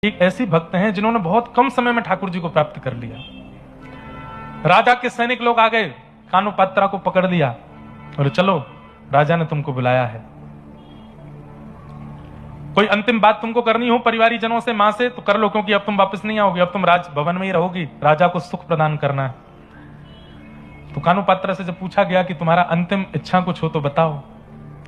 एक ऐसी भक्त हैं जिन्होंने बहुत कम समय में ठाकुर जी को प्राप्त कर लिया। राजा के सैनिक लोग आ गए, कानुपात्रा को पकड़ लिया और चलो राजा ने तुमको बुलाया है, कोई अंतिम बात तुमको करनी हो परिवारी जनों से, मां से, तो कर लो, क्योंकि अब तुम वापस नहीं आओगे, अब तुम राज भवन में ही रहोगी, राजा को सुख प्रदान करना है। तो कानुपात्रा से जब पूछा गया कि तुम्हारा अंतिम इच्छा कुछ हो तो बताओ,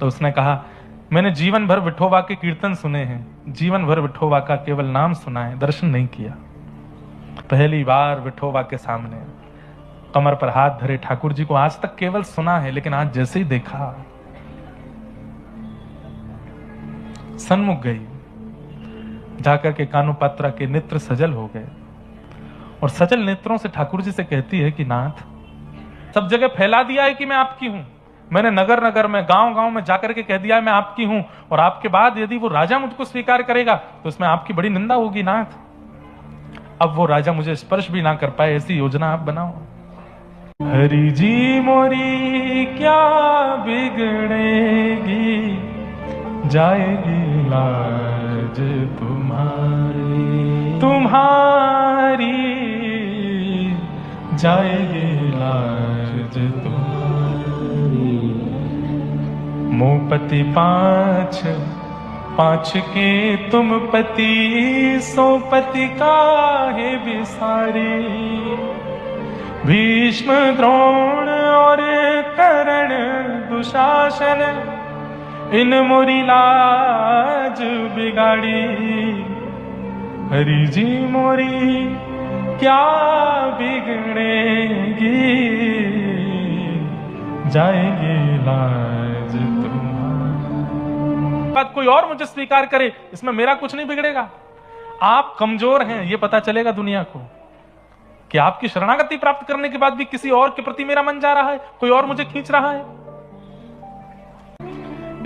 तो उसने कहा मैंने जीवन भर विठोबा के कीर्तन सुने हैं, जीवन भर विठोबा का केवल नाम सुना है, दर्शन नहीं किया। पहली बार विठोबा के सामने कमर पर हाथ धरे ठाकुर जी को आज तक केवल सुना है, लेकिन आज जैसे ही देखा सन्मुख गई, जाकर के कानुपात्रा के नेत्र सजल हो गए और सजल नेत्रों से ठाकुर जी से कहती है कि नाथ, सब जगह फैला दिया है कि मैं आपकी हूं, मैंने नगर नगर में गांव गांव में जाकर के कह दिया है मैं आपकी हूं, और आपके बाद यदि वो राजा मुझको स्वीकार करेगा तो इसमें आपकी बड़ी निंदा होगी नाथ। अब वो राजा मुझे स्पर्श भी ना कर पाए, ऐसी योजना आप बनाओ। हरि जी मोरी क्या बिगड़ेगी, जाएगी लाज तुम्हारी, तुम्हारी जाएगी लाज तुम्हारी। मोपति पांच पांच के तुम पति, सो पति काहे विसारे। भीष्म द्रोण और कर्ण दुशासन, इन मोरी लाज बिगाड़ी। हरि जी मोरी क्या बिगड़ेगी, जाएगी लाज तुम्हारी। बात कोई और मुझे स्वीकार करे, इसमें मेरा कुछ नहीं बिगड़ेगा। आप कमजोर हैं ये पता चलेगा दुनिया को, कि आपकी शरणागति प्राप्त करने के बाद भी किसी और के प्रति मेरा मन जा रहा है, कोई और मुझे खींच रहा है।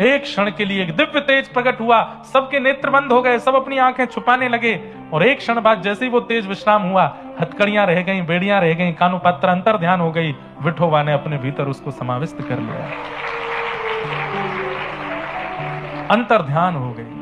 एक क्षण के लिए एक दिव्य तेज प्रकट हुआ, सबके नेत्र बंद हो गए, सब अपनी आंखें छुपाने लगे, और एक क्षण बाद जैसे ही वो तेज विश्राम हुआ, हथकड़ियां रह गईं, बेड़ियां रह गईं, कानुपात्रा अंतर ध्यान हो गई, विठोबा ने अपने भीतर उसको समाविष्ट कर लिया, अंतर ध्यान हो गई।